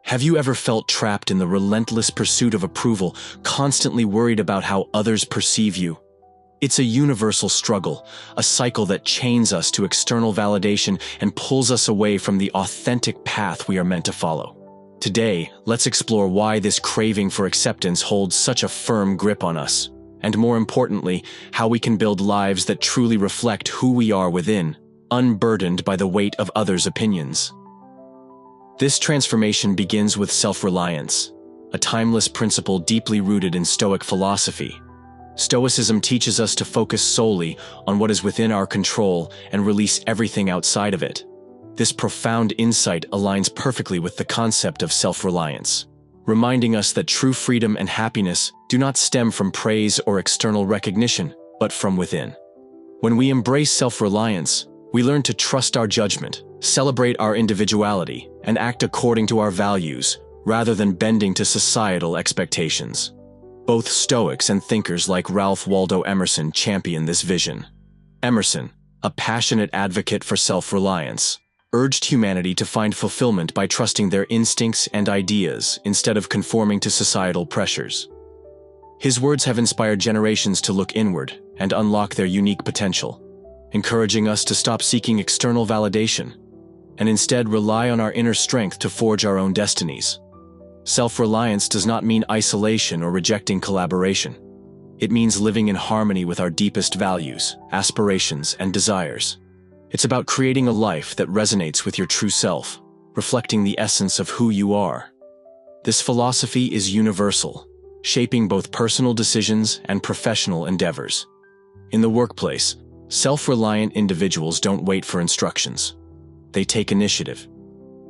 Have you ever felt trapped in the relentless pursuit of approval, constantly worried about how others perceive you? It's a universal struggle, a cycle that chains us to external validation and pulls us away from the authentic path we are meant to follow. Today, let's explore why this craving for acceptance holds such a firm grip on us, and more importantly, how we can build lives that truly reflect who we are within, unburdened by the weight of others' opinions. This transformation begins with self-reliance, a timeless principle deeply rooted in Stoic philosophy. Stoicism teaches us to focus solely on what is within our control and release everything outside of it. This profound insight aligns perfectly with the concept of self-reliance, reminding us that true freedom and happiness do not stem from praise or external recognition, but from within. When we embrace self-reliance, we learn to trust our judgment, celebrate our individuality, and act according to our values, rather than bending to societal expectations. Both Stoics and thinkers like Ralph Waldo Emerson champion this vision. Emerson, a passionate advocate for self-reliance, urged humanity to find fulfillment by trusting their instincts and ideas instead of conforming to societal pressures. His words have inspired generations to look inward and unlock their unique potential, encouraging us to stop seeking external validation and instead rely on our inner strength to forge our own destinies. Self-reliance does not mean isolation or rejecting collaboration. It means living in harmony with our deepest values, aspirations, and desires. It's about creating a life that resonates with your true self, reflecting the essence of who you are. This philosophy is universal, shaping both personal decisions and professional endeavors. In the workplace, self-reliant individuals don't wait for instructions. They take initiative.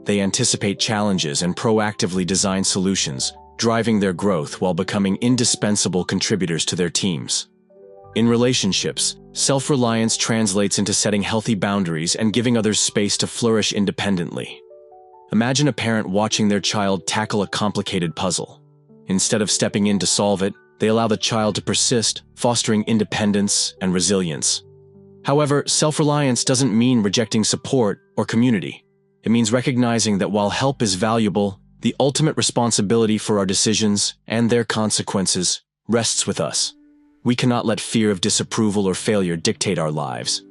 They anticipate challenges and proactively design solutions, driving their growth while becoming indispensable contributors to their teams. In relationships, self-reliance translates into setting healthy boundaries and giving others space to flourish independently. Imagine a parent watching their child tackle a complicated puzzle. Instead of stepping in to solve it, they allow the child to persist, fostering independence and resilience. However, self-reliance doesn't mean rejecting support or community. It means recognizing that while help is valuable, the ultimate responsibility for our decisions and their consequences rests with us. We cannot let fear of disapproval or failure dictate our lives.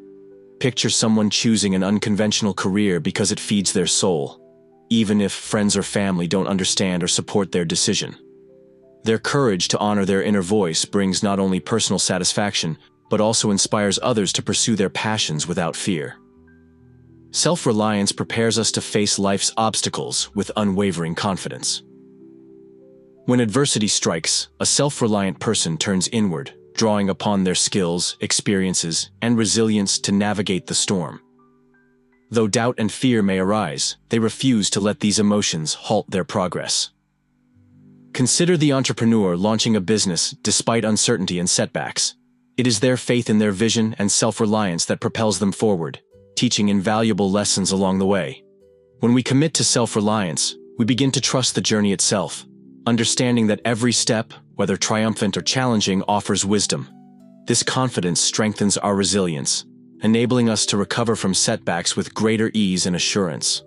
Picture someone choosing an unconventional career because it feeds their soul, even if friends or family don't understand or support their decision. Their courage to honor their inner voice brings not only personal satisfaction, but also inspires others to pursue their passions without fear. Self-reliance prepares us to face life's obstacles with unwavering confidence. When adversity strikes, a self-reliant person turns inward, drawing upon their skills, experiences, and resilience to navigate the storm. Though doubt and fear may arise, they refuse to let these emotions halt their progress. Consider the entrepreneur launching a business despite uncertainty and setbacks. It is their faith in their vision and self-reliance that propels them forward, teaching invaluable lessons along the way. When we commit to self-reliance, we begin to trust the journey itself, understanding that every step, whether triumphant or challenging, offers wisdom. This confidence strengthens our resilience, enabling us to recover from setbacks with greater ease and assurance.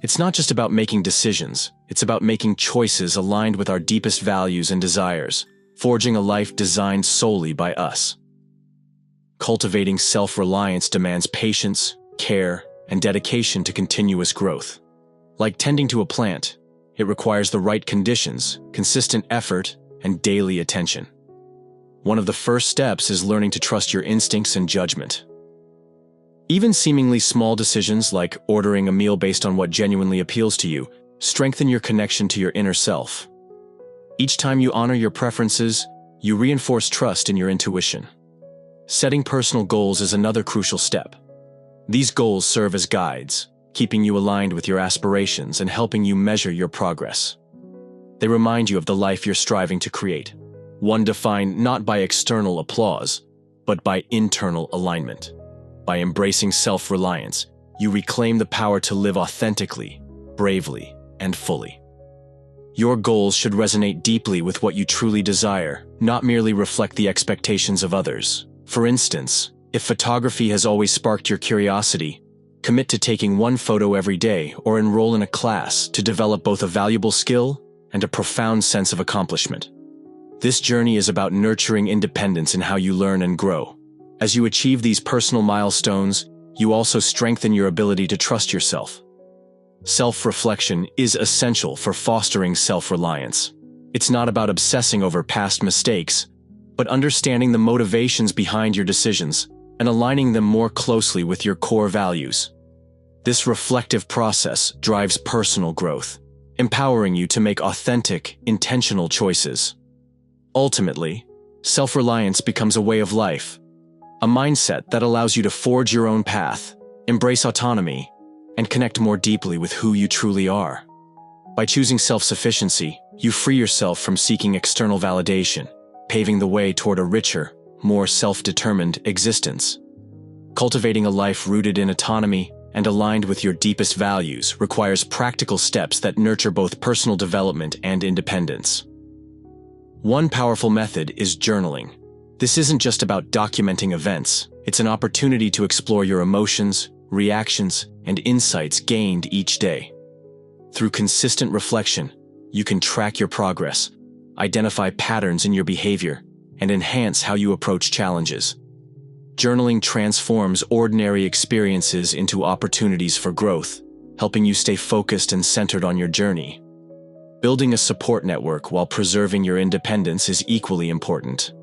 It's not just about making decisions, it's about making choices aligned with our deepest values and desires, forging a life designed solely by us. Cultivating self-reliance demands patience, care, and dedication to continuous growth. Like tending to a plant, it requires the right conditions, consistent effort, and daily attention. One of the first steps is learning to trust your instincts and judgment. Even seemingly small decisions like ordering a meal based on what genuinely appeals to you strengthen your connection to your inner self. Each time you honor your preferences, you reinforce trust in your intuition. Setting personal goals is another crucial step. These goals serve as guides, keeping you aligned with your aspirations and helping you measure your progress. They remind you of the life you're striving to create, one defined not by external applause, but by internal alignment. By embracing self-reliance, you reclaim the power to live authentically, bravely, and fully. Your goals should resonate deeply with what you truly desire, not merely reflect the expectations of others. For instance, if photography has always sparked your curiosity, Commit to taking one photo every day or enroll in a class to develop both a valuable skill and a profound sense of accomplishment. This journey is about nurturing independence in how you learn and grow. As you achieve these personal milestones, you also strengthen your ability to trust yourself. Self-reflection is essential for fostering self-reliance. It's not about obsessing over past mistakes, but understanding the motivations behind your decisions and aligning them more closely with your core values. This reflective process drives personal growth, empowering you to make authentic, intentional choices. Ultimately, self-reliance becomes a way of life, a mindset that allows you to forge your own path, embrace autonomy, and connect more deeply with who you truly are. By choosing self-sufficiency, you free yourself from seeking external validation, paving the way toward a richer, more self-determined existence. Cultivating a life rooted in autonomy and aligned with your deepest values requires practical steps that nurture both personal development and independence. One powerful method is journaling. This isn't just about documenting events, it's an opportunity to explore your emotions, reactions, and insights gained each day. Through consistent reflection, you can track your progress, identify patterns in your behavior, and enhance how you approach challenges. Journaling transforms ordinary experiences into opportunities for growth, helping you stay focused and centered on your journey. Building a support network while preserving your independence is equally important.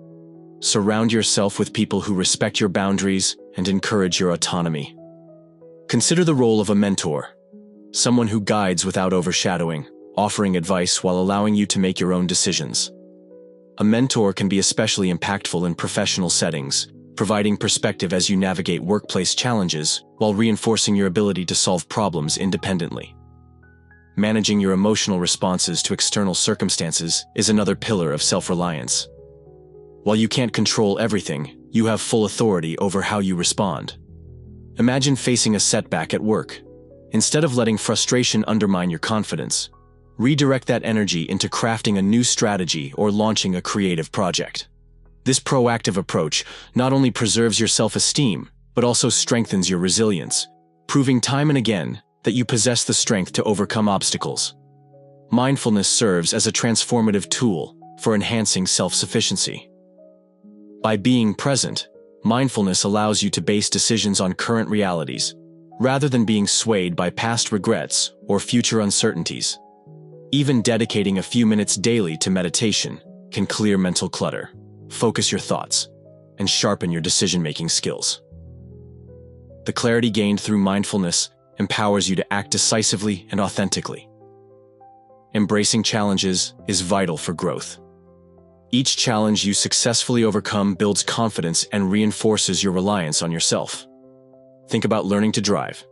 Surround yourself with people who respect your boundaries and encourage your autonomy. Consider the role of a mentor, someone who guides without overshadowing, offering advice while allowing you to make your own decisions. A mentor can be especially impactful in professional settings, providing perspective as you navigate workplace challenges while reinforcing your ability to solve problems independently. Managing your emotional responses to external circumstances is another pillar of self-reliance. While you can't control everything, you have full authority over how you respond. Imagine facing a setback at work. Instead of letting frustration undermine your confidence, redirect that energy into crafting a new strategy or launching a creative project. This proactive approach not only preserves your self-esteem, but also strengthens your resilience, proving time and again that you possess the strength to overcome obstacles. Mindfulness serves as a transformative tool for enhancing self-sufficiency. By being present, mindfulness allows you to base decisions on current realities, rather than being swayed by past regrets or future uncertainties. Even dedicating a few minutes daily to meditation can clear mental clutter, focus your thoughts, and sharpen your decision-making skills. The clarity gained through mindfulness empowers you to act decisively and authentically. Embracing challenges is vital for growth. Each challenge you successfully overcome builds confidence and reinforces your reliance on yourself. Think about learning to drive.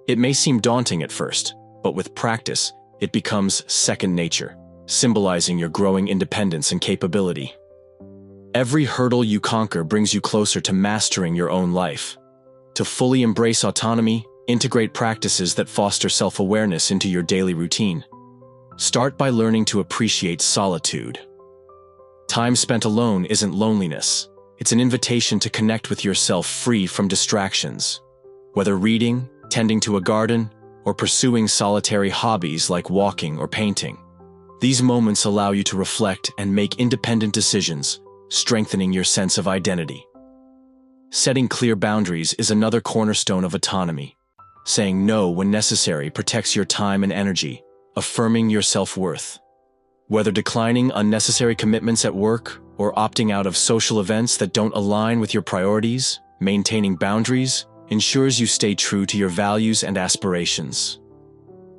It may seem daunting at first, but with practice, it becomes second nature, symbolizing your growing independence and capability. Every hurdle you conquer brings you closer to mastering your own life. To fully embrace autonomy, integrate practices that foster self-awareness into your daily routine. Start by learning to appreciate solitude. Time spent alone isn't loneliness. It's an invitation to connect with yourself free from distractions. Whether reading, tending to a garden, or pursuing solitary hobbies like walking or painting. These moments allow you to reflect and make independent decisions, strengthening your sense of identity. Setting clear boundaries is another cornerstone of autonomy. Saying no when necessary protects your time and energy, affirming your self-worth. Whether declining unnecessary commitments at work or opting out of social events that don't align with your priorities, maintaining boundaries ensures you stay true to your values and aspirations.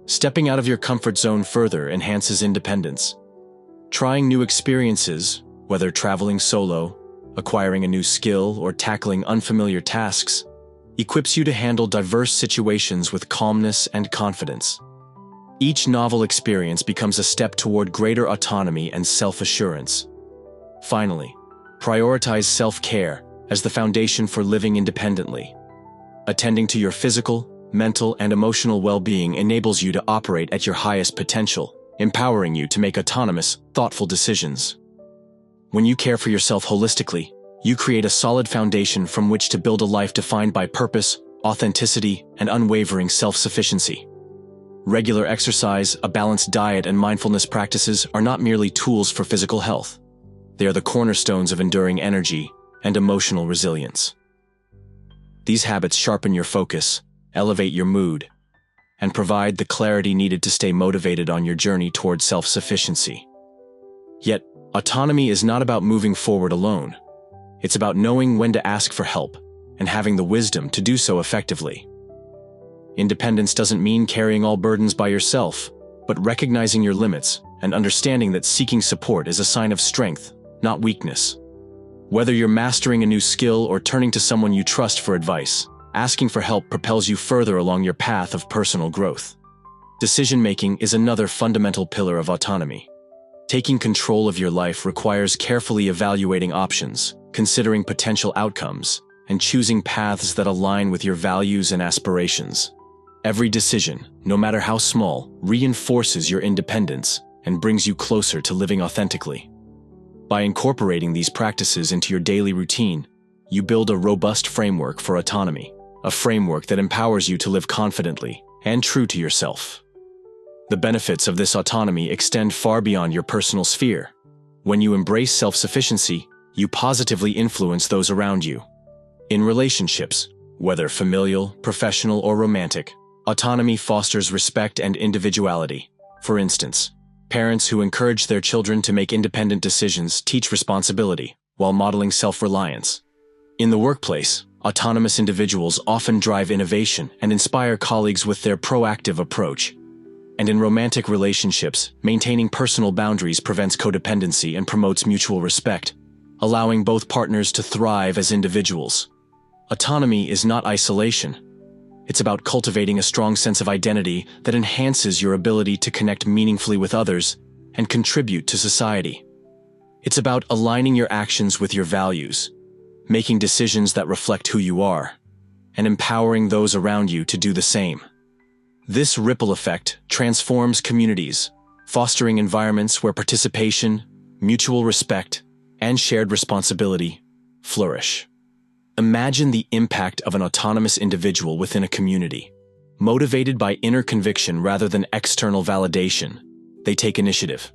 Stepping out of your comfort zone further enhances independence. Trying new experiences, whether traveling solo, acquiring a new skill, or tackling unfamiliar tasks, equips you to handle diverse situations with calmness and confidence. Each novel experience becomes a step toward greater autonomy and self-assurance. Finally, prioritize self-care as the foundation for living independently. Attending to your physical, mental, and emotional well-being enables you to operate at your highest potential, empowering you to make autonomous, thoughtful decisions. When you care for yourself holistically, you create a solid foundation from which to build a life defined by purpose, authenticity, and unwavering self-sufficiency. Regular exercise, a balanced diet, and mindfulness practices are not merely tools for physical health. They are the cornerstones of enduring energy and emotional resilience. These habits sharpen your focus, elevate your mood, and provide the clarity needed to stay motivated on your journey towards self-sufficiency. Yet, autonomy is not about moving forward alone. It's about knowing when to ask for help and having the wisdom to do so effectively. Independence doesn't mean carrying all burdens by yourself, but recognizing your limits and understanding that seeking support is a sign of strength, not weakness. Whether you're mastering a new skill or turning to someone you trust for advice, asking for help propels you further along your path of personal growth. Decision-making is another fundamental pillar of autonomy. Taking control of your life requires carefully evaluating options, considering potential outcomes, and choosing paths that align with your values and aspirations. Every decision, no matter how small, reinforces your independence and brings you closer to living authentically. By incorporating these practices into your daily routine, you build a robust framework for autonomy, a framework that empowers you to live confidently and true to yourself. The benefits of this autonomy extend far beyond your personal sphere. When you embrace self-sufficiency, you positively influence those around you. In relationships, whether familial, professional, or romantic, autonomy fosters respect and individuality. For instance, parents who encourage their children to make independent decisions teach responsibility, while modeling self-reliance. In the workplace, autonomous individuals often drive innovation and inspire colleagues with their proactive approach. And in romantic relationships, maintaining personal boundaries prevents codependency and promotes mutual respect, allowing both partners to thrive as individuals. Autonomy is not isolation. It's about cultivating a strong sense of identity that enhances your ability to connect meaningfully with others and contribute to society. It's about aligning your actions with your values, making decisions that reflect who you are, and empowering those around you to do the same. This ripple effect transforms communities, fostering environments where participation, mutual respect, and shared responsibility flourish. Imagine the impact of an autonomous individual within a community. Motivated by inner conviction rather than external validation, they take initiative,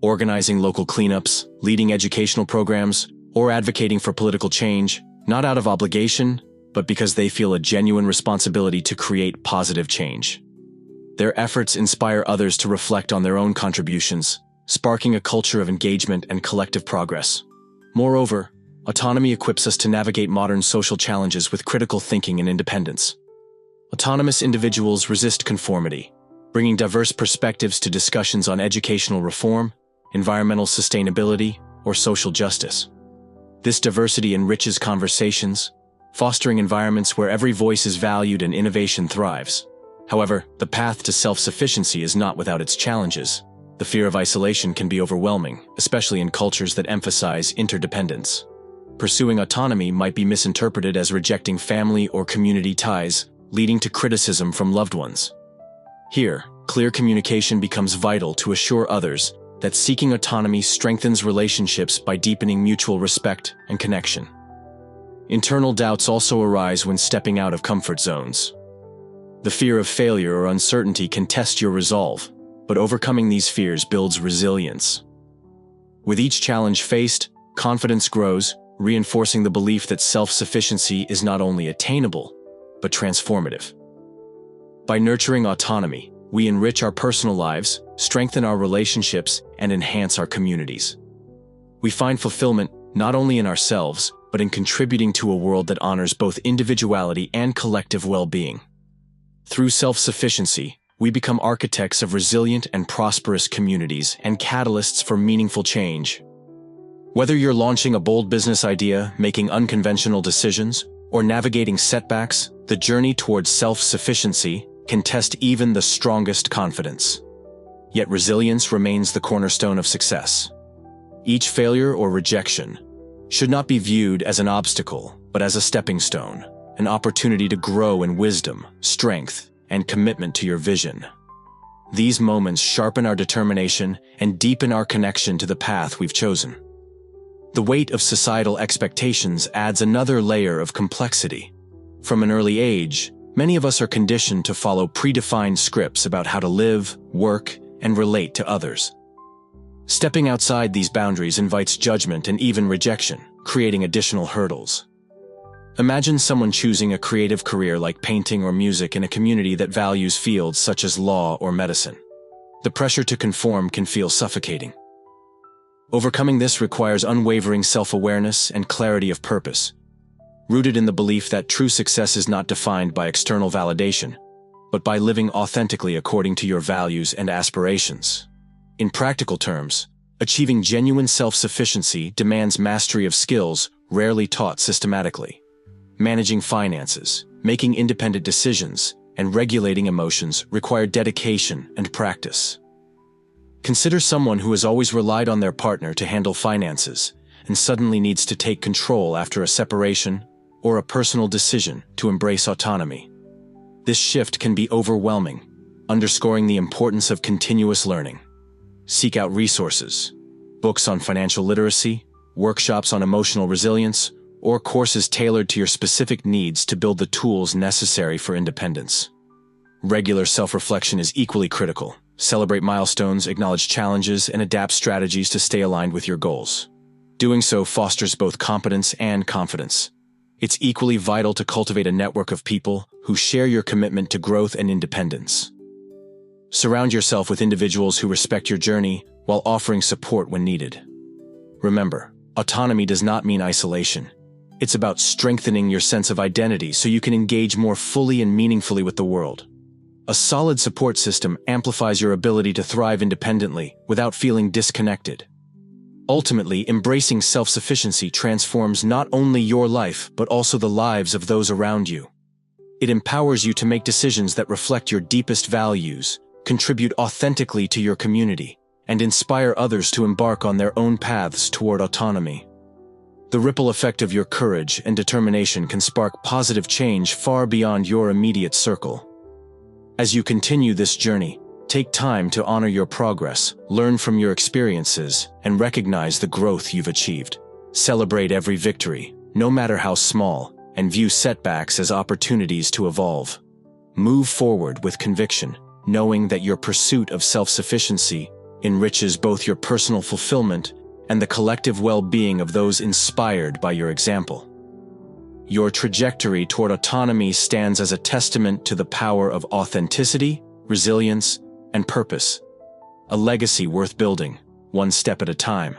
organizing local cleanups, leading educational programs, or advocating for political change, not out of obligation, but because they feel a genuine responsibility to create positive change. Their efforts inspire others to reflect on their own contributions, sparking a culture of engagement and collective progress. Moreover, autonomy equips us to navigate modern social challenges with critical thinking and independence. Autonomous individuals resist conformity, bringing diverse perspectives to discussions on educational reform, environmental sustainability, or social justice. This diversity enriches conversations, fostering environments where every voice is valued and innovation thrives. However, the path to self-sufficiency is not without its challenges. The fear of isolation can be overwhelming, especially in cultures that emphasize interdependence. Pursuing autonomy might be misinterpreted as rejecting family or community ties, leading to criticism from loved ones. Here, clear communication becomes vital to assure others that seeking autonomy strengthens relationships by deepening mutual respect and connection. Internal doubts also arise when stepping out of comfort zones. The fear of failure or uncertainty can test your resolve, but overcoming these fears builds resilience. With each challenge faced, confidence grows, reinforcing the belief that self-sufficiency is not only attainable, but transformative. By nurturing autonomy, we enrich our personal lives, strengthen our relationships, and enhance our communities. We find fulfillment not only in ourselves, but in contributing to a world that honors both individuality and collective well-being. Through self-sufficiency, we become architects of resilient and prosperous communities and catalysts for meaningful change. Whether you're launching a bold business idea, making unconventional decisions, or navigating setbacks, the journey towards self-sufficiency can test even the strongest confidence. Yet resilience remains the cornerstone of success. Each failure or rejection should not be viewed as an obstacle, but as a stepping stone, an opportunity to grow in wisdom, strength, and commitment to your vision. These moments sharpen our determination and deepen our connection to the path we've chosen. The weight of societal expectations adds another layer of complexity. From an early age, many of us are conditioned to follow predefined scripts about how to live, work, and relate to others. Stepping outside these boundaries invites judgment and even rejection, creating additional hurdles. Imagine someone choosing a creative career like painting or music in a community that values fields such as law or medicine. The pressure to conform can feel suffocating. Overcoming this requires unwavering self-awareness and clarity of purpose, rooted in the belief that true success is not defined by external validation, but by living authentically according to your values and aspirations. In practical terms, achieving genuine self-sufficiency demands mastery of skills rarely taught systematically. Managing finances, making independent decisions, and regulating emotions require dedication and practice. Consider someone who has always relied on their partner to handle finances and suddenly needs to take control after a separation or a personal decision to embrace autonomy. This shift can be overwhelming, underscoring the importance of continuous learning. Seek out resources, books on financial literacy, workshops on emotional resilience, or courses tailored to your specific needs to build the tools necessary for independence. Regular self-reflection is equally critical. Celebrate milestones, acknowledge challenges, and adapt strategies to stay aligned with your goals. Doing so fosters both competence and confidence. It's equally vital to cultivate a network of people who share your commitment to growth and independence. Surround yourself with individuals who respect your journey while offering support when needed. Remember, autonomy does not mean isolation. It's about strengthening your sense of identity so you can engage more fully and meaningfully with the world. A solid support system amplifies your ability to thrive independently without feeling disconnected. Ultimately, embracing self-sufficiency transforms not only your life but also the lives of those around you. It empowers you to make decisions that reflect your deepest values, contribute authentically to your community, and inspire others to embark on their own paths toward autonomy. The ripple effect of your courage and determination can spark positive change far beyond your immediate circle. As you continue this journey, take time to honor your progress, learn from your experiences, and recognize the growth you've achieved. Celebrate every victory, no matter how small, and view setbacks as opportunities to evolve. Move forward with conviction, knowing that your pursuit of self-sufficiency enriches both your personal fulfillment and the collective well-being of those inspired by your example. Your trajectory toward autonomy stands as a testament to the power of authenticity, resilience, and purpose, a legacy worth building, one step at a time.